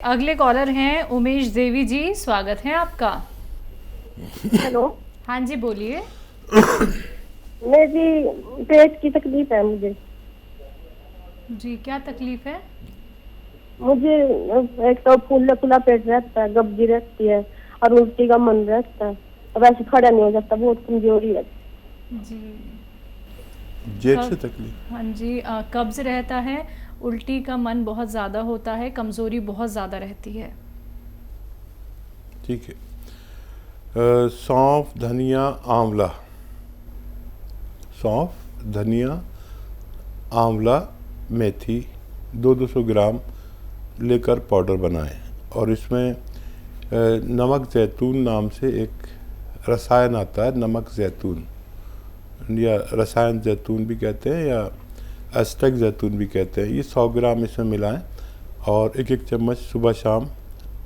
अगले कॉलर हैं उमेश देवी जी, स्वागत है आपका। हेलो। हाँ जी बोलिए। मेरी पेट की तकलीफ है मुझे। जी क्या तकलीफ है? मुझे एक तो फूला फूला पेट रहता है, कब्जी रहती है और उल्टी का मन रहता है। अब ऐसे खड़ा नहीं हो जाता, बहुत कमजोरी है। जी जेब से तकलीफ? हाँ जी, कब्ज रहता है, उल्टी का मन बहुत ज़्यादा होता है, कमज़ोरी बहुत ज़्यादा रहती है। ठीक है। सौंफ, धनिया, आंवला, सौंफ, धनिया, आंवला, मेथी 200 ग्राम लेकर पाउडर बनाएं और इसमें नमक जैतून नाम से एक रसायन आता है, नमक जैतून या रसायन जैतून भी कहते हैं या एस्टेक जैतून भी कहते हैं। ये 100 ग्राम इसमें मिलाएं और एक एक चम्मच सुबह शाम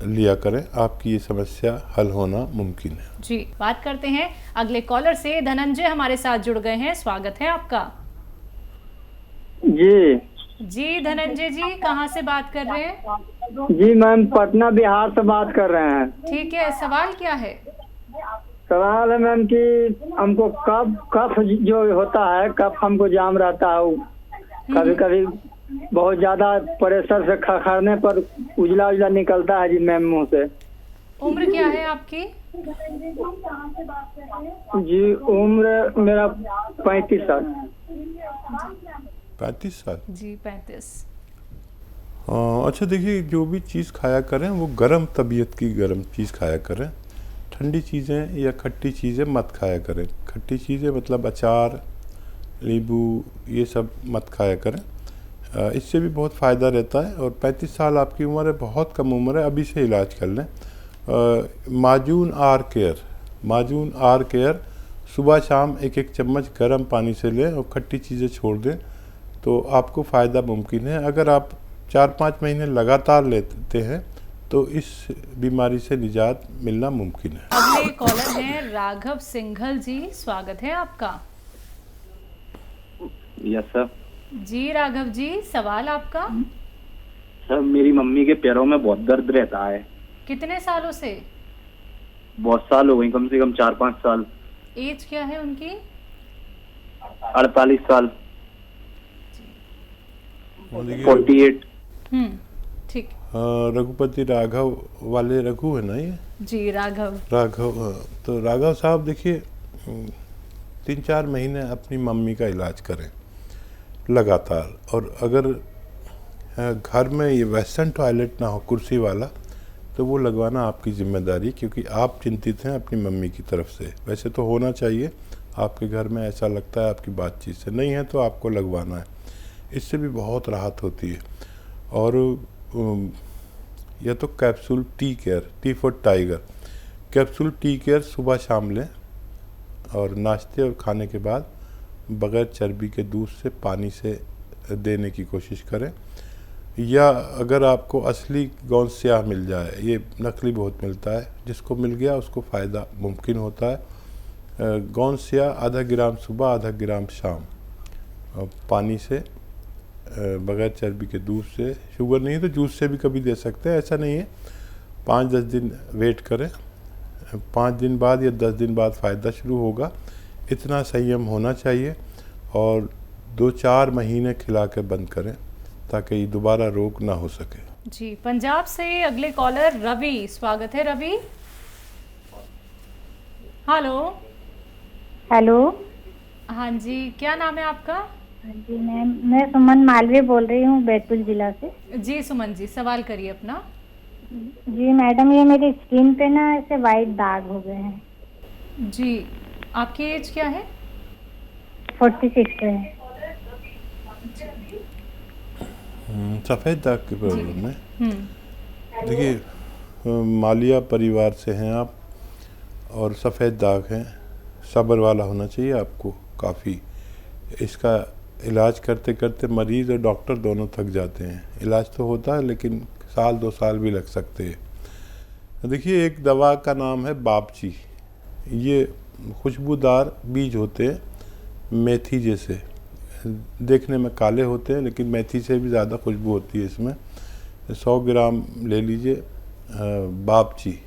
लिया करें, आपकी ये समस्या हल होना मुमकिन है। जी बात करते हैं अगले कॉलर से। धनंजय हमारे साथ जुड़ गए हैं, स्वागत है आपका। जी धनंजय जी, कहाँ से बात कर रहे हैं? जी मैम, पटना बिहार से बात कर रहे हैं। ठीक है, सवाल क्या है? सवाल है मैम कि हमको कफ जो होता है, कफ हमको जाम रहता है, कभी कभी बहुत ज्यादा प्रेशर से खखरने पर उजला उजला निकलता है जी मैम मुंह से। उम्र क्या है आपकी? जी उम्र मेरा 35 साल। 35 साल? जी 35। अच्छा देखिए, जो भी चीज़ खाया करें वो गर्म तबीयत की गर्म चीज़ खाया करें। ठंडी चीज़ें या खट्टी चीज़ें मत खाया करें। खट्टी चीज़ें मतलब अचार, नींबू, ये सब मत खाया करें। इससे भी बहुत फ़ायदा रहता है। और 35 साल आपकी उम्र है, बहुत कम उम्र है, अभी से इलाज कर लें। माजून आर केयर सुबह शाम एक एक चम्मच गर्म पानी से लें और खट्टी चीज़ें छोड़ दें तो आपको फ़ायदा मुमकिन है। अगर आप 4-5 महीने लगातार लेते हैं तो इस बीमारी से निजात मिलना मुमकिन है। अगले कॉलर हैं राघव सिंघल जी, स्वागत है आपका। Yes sir. जी राघव जी, सवाल आपका? सर मेरी मम्मी के पैरों में बहुत दर्द रहता है। कितने सालों से? बहुत साल हो गए, कम से कम 4-5 साल। एज क्या है उनकी? 48 साल। 48। ठीक। रघुपति राघव वाले रघु है ना ये? जी राघव। तो राघव साहब देखिए, 3-4 महीने अपनी मम्मी का इलाज करें लगातार। और अगर घर में ये वेस्टर्न टॉयलेट ना हो कुर्सी वाला तो वो लगवाना आपकी जिम्मेदारी, क्योंकि आप चिंतित हैं अपनी मम्मी की तरफ से। वैसे तो होना चाहिए, आपके घर में ऐसा लगता है आपकी बातचीत से, नहीं है तो आपको लगवाना है। इससे भी बहुत राहत होती है। और या तो capsule tea care, T for tiger, capsule tea care सुबह शाम लें और नाश्ते और खाने के बाद बग़ैर चर्बी के दूध से पानी से देने की कोशिश करें। या अगर आपको असली गोंद स्याह मिल जाए, ये नकली बहुत मिलता है, जिसको मिल गया उसको फ़ायदा मुमकिन होता है। गोंद स्याह आधा ग्राम सुबह, आधा ग्राम शाम, पानी से बग़ैर चर्बी के दूध से, शुगर नहीं तो जूस से भी कभी दे सकते हैं, ऐसा नहीं है। 5-10 दिन वेट करें, 5 दिन बाद या 10 दिन बाद फ़ायदा शुरू होगा। इतना संयम होना चाहिए और 2-4 महीने खिला के बंद करें ताकि दोबारा रोग ना हो सके। जी पंजाब से अगले कॉलर रवि, स्वागत है रवि। हेलो। हाँ जी, क्या नाम है आपका? हाँ जी मैम, मैं सुमन मालवीय बोल रही हूँ बैतूल जिला से। जी सुमन जी, सवाल करिए अपना। जी मैडम, ये मेरी स्किन पे ना ऐसे वाइट दाग हो गए हैं। जी, आपकी एज क्या है? 46 है। सफ़ेद दाग की प्रॉब्लम है। देखिए, मालिया परिवार से हैं आप और सफ़ेद दाग हैं, सब्र वाला होना चाहिए आपको काफ़ी। इसका इलाज करते करते मरीज़ और डॉक्टर दोनों थक जाते हैं। इलाज तो होता है लेकिन 1-2 साल भी लग सकते हैं। देखिए, एक दवा का नाम है बापची। ये खुशबूदार बीज होते हैं, मेथी जैसे, देखने में काले होते हैं लेकिन मेथी से भी ज़्यादा खुशबू होती है इसमें। 100 ग्राम ले लीजिए बापची,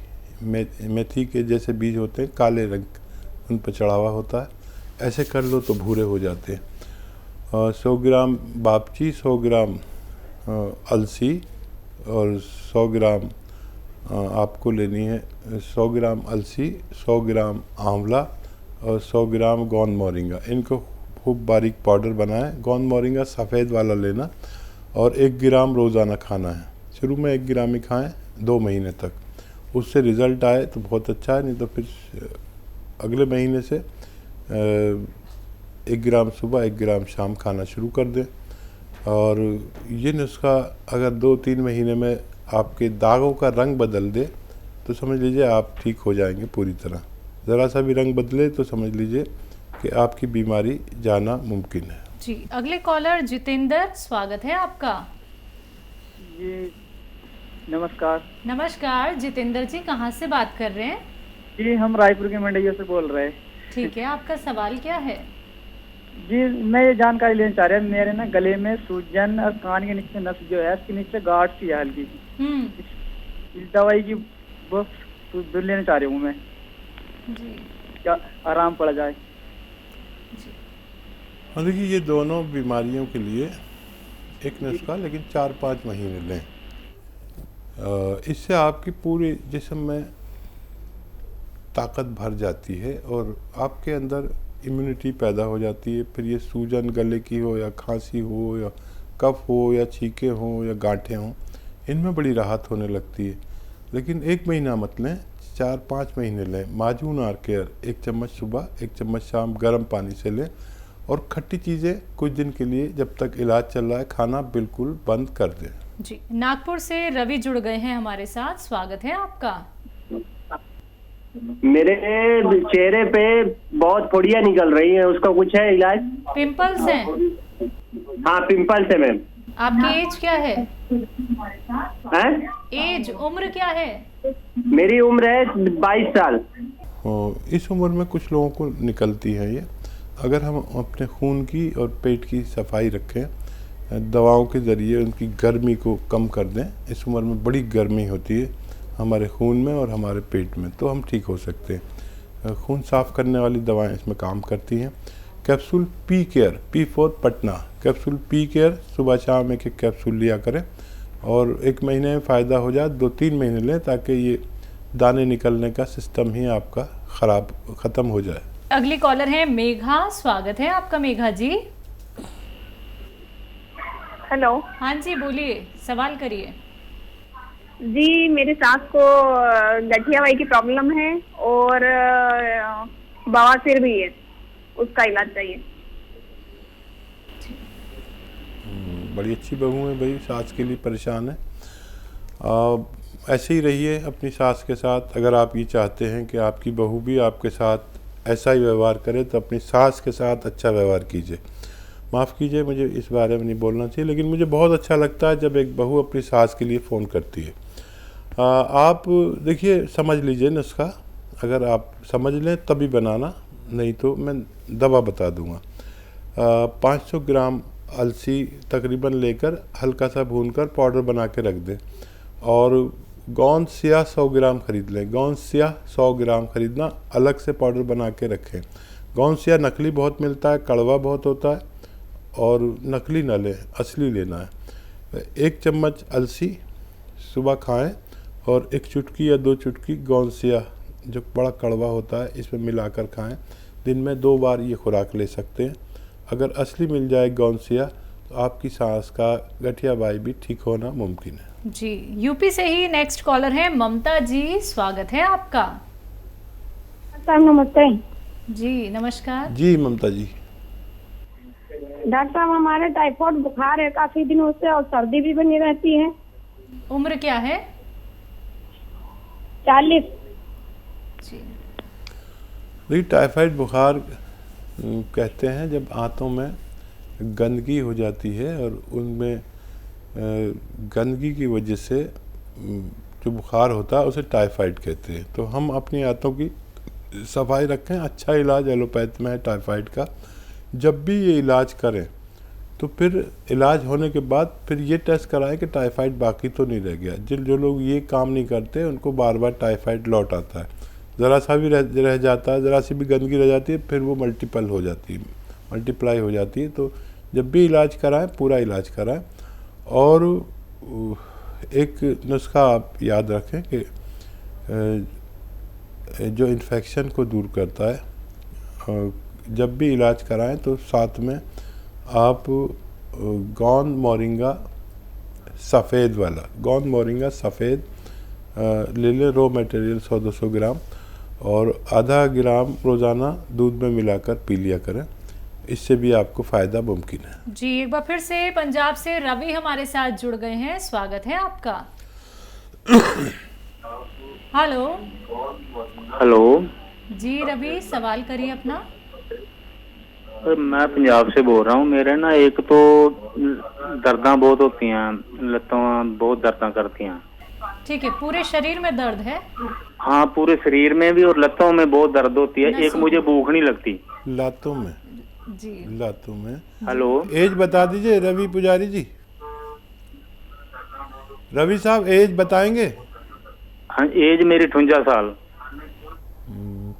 मेथी के जैसे बीज होते हैं, काले रंग उन पर चढ़ावा होता है, ऐसे कर लो तो भूरे हो जाते हैं। 100 ग्राम बापची, 100 ग्राम अलसी और 100 ग्राम आपको लेनी है 100 ग्राम अलसी, 100 ग्राम आंवला और 100 ग्राम गोंद मोरिंगा। इनको खूब बारीक पाउडर बनाएं। गोंद मोरिंगा सफ़ेद वाला लेना और 1 ग्राम रोज़ाना खाना है। शुरू में 1 ग्राम ही खाएं 2 महीने तक, उससे रिज़ल्ट आए तो बहुत अच्छा है, नहीं तो फिर अगले महीने से 1 ग्राम सुबह 1 ग्राम शाम खाना शुरू कर दें। और ये नुस्खा अगर 2-3 महीने में आपके दागों का रंग बदल दे तो समझ लीजिए आप ठीक हो जाएंगे पूरी तरह। ज़रा सा भी रंग बदले तो समझ लीजिए कि आपकी बीमारी जाना मुमकिन है। जी, अगले कॉलर जितेंद्र, स्वागत है आपका। जी नमस्कार। नमस्कार जितेंद्र जी, कहाँ से बात कर रहे हैं? जी हम रायपुर के मंडैया से बोल रहे हैं। ठीक है, आपका सवाल क्या है? जी मैं ये जानकारी लेना चाह रहा हूँ, मेरे ना गले में सूजन और कान के नीचे नस जो है इसके नीचे गांठ सी है हल्की सी। इस दवाई की वो लेना चाह रही हूँ मैं, जी क्या आराम पड़ जाए? हाँ देखिए, ये दोनों बीमारियों के लिए एक नुस्खा, लेकिन 4-5 महीने लें। इससे आपकी पूरे जिस्म में ताकत भर जाती है और आपके अंदर इम्यूनिटी पैदा हो जाती है। फिर ये सूजन गले की हो या खांसी हो या कफ हो या छींके हों या गांठें हों, इनमें बड़ी राहत होने लगती है। लेकिन 1 महीना मत लें, 4-5 महीने लें। माजून आर केयर 1 चम्मच सुबह 1 चम्मच शाम गर्म पानी से लें। और खट्टी चीज़ें कुछ दिन के लिए, जब तक इलाज चल रहा है, खाना बिल्कुल बंद कर दें। जी, नागपुर से रवि जुड़ गए हैं हमारे साथ, स्वागत है आपका। मेरे चेहरे पे बहुत फुड़ियाँ निकल रही हैं, उसका कुछ है इलाज? पिंपल्स हैं? हाँ पिंपल्स है मैम। आपकी एज क्या है? एज, उम्र क्या है? मेरी उम्र है 22 साल। इस उम्र में कुछ लोगों को निकलती है ये। अगर हम अपने खून की और पेट की सफाई रखें, दवाओं के ज़रिए उनकी गर्मी को कम कर दें। इस उम्र में बड़ी गर्मी होती है हमारे खून में और हमारे पेट में, तो हम ठीक हो सकते हैं। खून साफ़ करने वाली दवाएं इसमें काम करती हैं। Capsule P care, P4 Patna, capsule P care सुबह शाम 1-1 कैप्सूल लिया करें और 1 महीने में फ़ायदा हो जाए 2-3 महीने लें, ताकि ये दाने निकलने का सिस्टम ही आपका ख़त्म हो जाए। अगली कॉलर है मेघा, स्वागत है आपका मेघा जी। हेलो। हाँ जी बोलिए, सवाल करिए। जी मेरी सास को गठिया वाई की प्रॉब्लम है और बवासीर भी है, उसका इलाज चाहिए। बड़ी अच्छी बहू है भाई, सास के लिए परेशान है। ऐसे ही रहिए अपनी सास के साथ। अगर आप ये चाहते हैं कि आपकी बहू भी आपके साथ ऐसा ही व्यवहार करे, तो अपनी सास के साथ अच्छा व्यवहार कीजिए। माफ़ कीजिए, मुझे इस बारे में नहीं बोलना चाहिए, लेकिन मुझे बहुत अच्छा लगता है जब एक बहू अपनी सास के लिए फ़ोन करती है। आप देखिए, समझ लीजिए नुस्खा, अगर आप समझ लें तभी बनाना, नहीं तो मैं दवा बता दूंगा। 500 ग्राम अलसी तकरीबन लेकर हल्का सा भूनकर पाउडर बना के रख दें। और गोंद स्याह 100 ग्राम खरीद लें। गोंद स्याह 100 ग्राम खरीदना, अलग से पाउडर बना के रखें। गोंद स्याह नकली बहुत मिलता है, कड़वा बहुत होता है, और नकली ना लें, असली लेना है। 1 चम्मच अलसी सुबह खाएं और 1 चुटकी या 2 चुटकी गोंद स्याह जो बड़ा कड़वा होता है इसमें मिलाकर खाएं। दिन में 2 बार ये खुराक ले सकते हैं। अगर असली मिल जाए गोंद स्याह तो आपकी सांस का गठिया बाई भी ठीक होना मुमकिन है। जी, यूपी से ही नेक्स्ट कॉलर है ममता जी, स्वागत है आपका। नमस्ते जी नमस्कार। जी ममता जी। डॉक्टर साहब, हमारे टाइफाइड बुखार है काफी दिनों से और सर्दी भी बनी रहती है। उम्र क्या है? 40। जी, देखिए, टाइफाइड बुखार कहते हैं जब आंतों में गंदगी हो जाती है और उनमें गंदगी की वजह से जो बुखार होता है उसे टाइफाइड कहते हैं। तो हम अपनी आंतों की सफाई रखें। अच्छा इलाज एलोपैथ में है टाइफाइड का। जब भी ये इलाज करें तो फिर इलाज होने के बाद फिर ये टेस्ट कराएं कि टाइफाइड बाकी तो नहीं रह गया। जो लोग ये काम नहीं करते उनको बार बार टाइफाइड लौट आता है, ज़रा सा भी रह जाता है, ज़रा सी भी गंदगी रह जाती है, फिर वो मल्टीप्लाई हो जाती है। तो जब भी इलाज कराएं पूरा इलाज कराएं। और एक नुस्खा आप याद रखें कि जो इन्फेक्शन को दूर करता है, जब भी इलाज कराएं तो साथ में आप गोंद मोरिंगा सफ़ेद वाला, गोंद मोरिंगा सफ़ेद ले लें, रॉ मटेरियल 100-200 ग्राम, और आधा ग्राम रोज़ाना दूध में मिलाकर पी लिया करें। इससे भी आपको फ़ायदा मुमकिन है। जी, एक बार फिर से पंजाब से रवि हमारे साथ जुड़ गए हैं, स्वागत है आपका। हेलो। हेलो जी रवि, सवाल करिए अपना। मैं पंजाब से बोल रहा हूँ। मेरे ना एक तो दर्दां बहुत होती हैं, लत्तों बहुत दर्दां करती हैं। ठीक है, पूरे शरीर में दर्द है? हाँ, पूरे शरीर में भी और लत्तों में बहुत दर्द होती है। एक मुझे भूख नहीं लगती। लातों में? जी, लातों में। हेलो, एज बता दीजिए रवि पुजारी जी। रवि साहब एज बताएंगे? हाँ, एज मेरी 58 साल।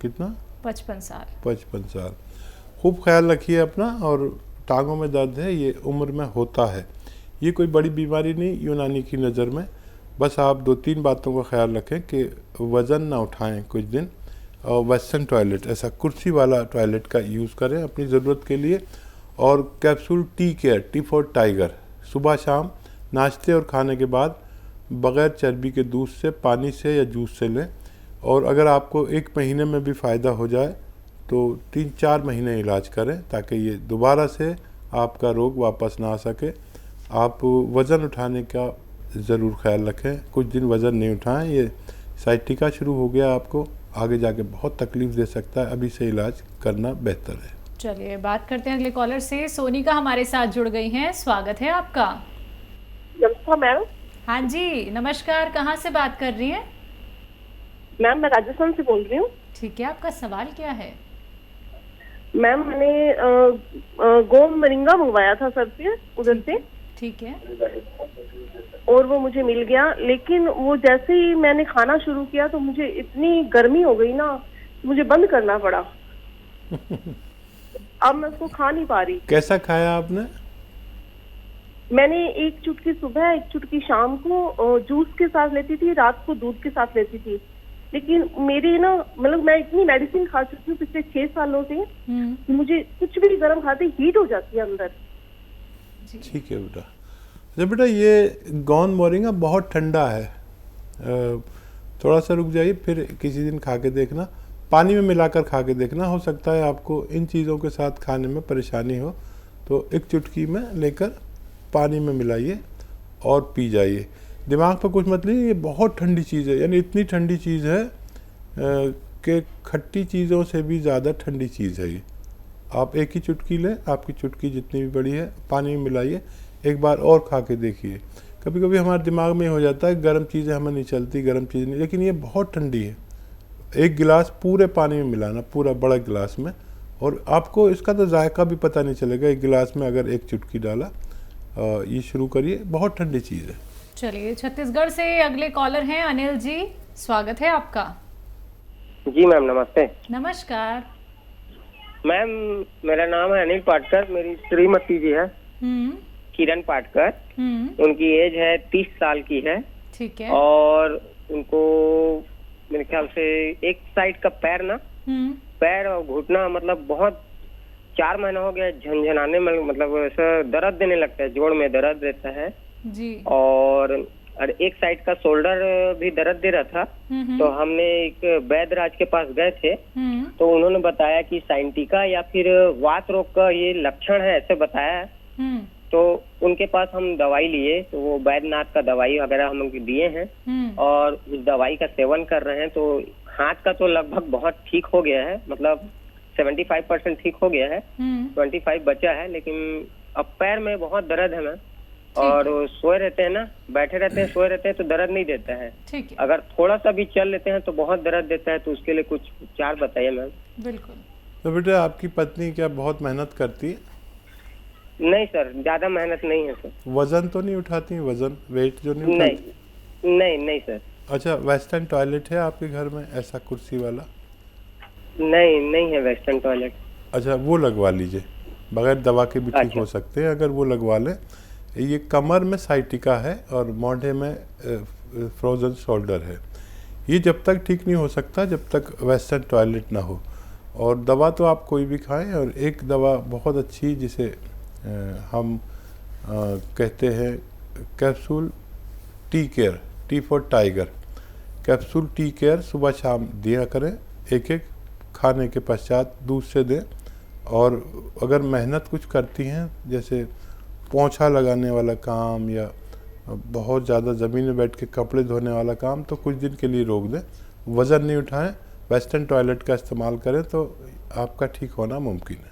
कितना? 55 साल। 55 साल। खूब ख्याल रखिए अपना। और टांगों में दर्द है, ये उम्र में होता है, ये कोई बड़ी बीमारी नहीं यूनानी की नज़र में। बस आप 2-3 बातों का ख्याल रखें कि वज़न ना उठाएं कुछ दिन, और वेस्टर्न टॉयलेट, ऐसा कुर्सी वाला टॉयलेट का यूज़ करें अपनी ज़रूरत के लिए। और capsule tea care, T for tiger, सुबह शाम नाश्ते और खाने के बाद बग़ैर चर्बी के दूध से, पानी से या जूस से लें। और अगर आपको 1 महीने में भी फ़ायदा हो जाए तो 3-4 महीने इलाज करें, ताकि ये दोबारा से आपका रोग वापस ना आ सके। आप वज़न उठाने का ज़रूर ख्याल रखें, कुछ दिन वज़न नहीं उठाएं, ये साइटिका शुरू हो गया आपको, आगे जाके बहुत तकलीफ़ दे सकता है, अभी से इलाज करना बेहतर है। चलिए बात करते हैं अगले कॉलर से। सोनिका हमारे साथ जुड़ गई हैं, स्वागत है आपका। नमस्कार मैम। हाँ जी, नमस्कार, कहाँ से बात कर रही हैं? मैम मैं राजस्थान से बोल रही हूँ। ठीक है, आपका सवाल क्या है? मैम मैंने गोंद मोरिंगा मंगवाया था सर से, उधर से। ठीक है। और वो मुझे मिल गया, लेकिन वो जैसे ही मैंने खाना शुरू किया तो मुझे इतनी गर्मी हो गई ना, मुझे बंद करना पड़ा। अब मैं उसको खा नहीं पा रही। कैसा खाया आपने? मैंने 1 चुटकी सुबह, 1 चुटकी शाम को जूस के साथ लेती थी, रात को दूध के साथ लेती थी। लेकिन मेरी ना, मतलब मैं इतनी मेडिसिन खा चुकी हूँ पिछले 6 सालों से, मुझे कुछ भी गर्म खाते हीट हो जाती है अंदर। ठीक है बेटा। अच्छा बेटा, ये गोंद मोरिंगा बहुत ठंडा है, थोड़ा सा रुक जाइए, फिर किसी दिन खा के देखना, पानी में मिलाकर खा के देखना। हो सकता है आपको इन चीज़ों के साथ खाने में परेशानी हो, तो 1 चुटकी में लेकर पानी में मिलाइए और पी जाइए। दिमाग पर कुछ मत लीजिए, ये बहुत ठंडी चीज़ है, यानी इतनी ठंडी चीज़ है कि खट्टी चीज़ों से भी ज़्यादा ठंडी चीज़ है ये। आप 1 ही चुटकी लें, आपकी चुटकी जितनी भी बड़ी है, पानी में मिलाइए, एक बार और खा के देखिए। कभी कभी हमारे दिमाग में हो जाता है गर्म चीज़ें हमें नहीं चलती, गर्म चीज़ नहीं, लेकिन ये बहुत ठंडी है। 1 गिलास पूरे पानी में मिलाना, पूरा बड़ा गिलास में, और आपको इसका तो जायका भी पता नहीं चलेगा। 1 गिलास में अगर 1 चुटकी डाला, ये शुरू करिए, बहुत ठंडी चीज़ है। चलिए छत्तीसगढ़ से अगले कॉलर हैं अनिल जी, स्वागत है आपका। जी मैम नमस्ते। नमस्कार मैम, मेरा नाम है अनिल पाटकर, मेरी श्रीमती जी है किरण पाटकर। उनकी एज है 30 साल की है। ठीक है। और उनको मेरे ख्याल से एक साइड का पैर ना, पैर और घुटना, मतलब बहुत 4 महीना हो गया झनझनाने में, मतलब ऐसा दर्द देने लगता है, जोड़ में दर्द रहता है जी। और एक साइड का शोल्डर भी दर्द दे रहा था। तो हमने एक वैद्यराज के पास गए थे, तो उन्होंने बताया कि साइंटिका या फिर वात रोग का ये लक्षण है, ऐसे बताया। तो उनके पास हम दवाई लिए, तो वो वैद्यनाथ का दवाई वगैरह हम दिए हैं और उस दवाई का सेवन कर रहे हैं। तो हाथ का तो लगभग बहुत ठीक हो गया है, मतलब 75% ठीक हो गया है, 25 बचा है। लेकिन अब पैर में बहुत दर्द है मैम, और सोए रहते हैं ना, बैठे रहते हैं, सोए रहते हैं तो दर्द नहीं देता है। ठीक है। अगर थोड़ा सा भी चल लेते हैं तो बहुत दर्द देता है, तो उसके लिए कुछ उपचार बताइए मैम। बिल्कुल। तो बेटा, आपकी पत्नी क्या बहुत मेहनत करती है? नहीं सर, ज्यादा मेहनत नहीं है सर। वजन तो नहीं उठाती, वजन वेट जो नहीं उठाती? नहीं सर। अच्छा, वेस्टर्न टॉयलेट है आपके घर में ऐसा कुर्सी वाला? नहीं है वेस्टर्न टॉयलेट। अच्छा, वो लगवा लीजिए, बगैर दवा के भी ठीक हो सकते हैं अगर वो लगवा लें। ये कमर में साइटिका है और मोढ़े में फ्रोजन शोल्डर है। ये जब तक ठीक नहीं हो सकता जब तक वेस्टर्न टॉयलेट ना हो। और दवा तो आप कोई भी खाएं, और एक दवा बहुत अच्छी जिसे हम कहते हैं capsule tea care, T for tiger, capsule tea care सुबह शाम दिया करें, एक एक खाने के पश्चात दूध से दें। और अगर मेहनत कुछ करती हैं, जैसे पोंछा लगाने वाला काम या बहुत ज़्यादा ज़मीन में बैठ के कपड़े धोने वाला काम, तो कुछ दिन के लिए रोक दें, वज़न नहीं उठाएं, वेस्टर्न टॉयलेट का इस्तेमाल करें, तो आपका ठीक होना मुमकिन है।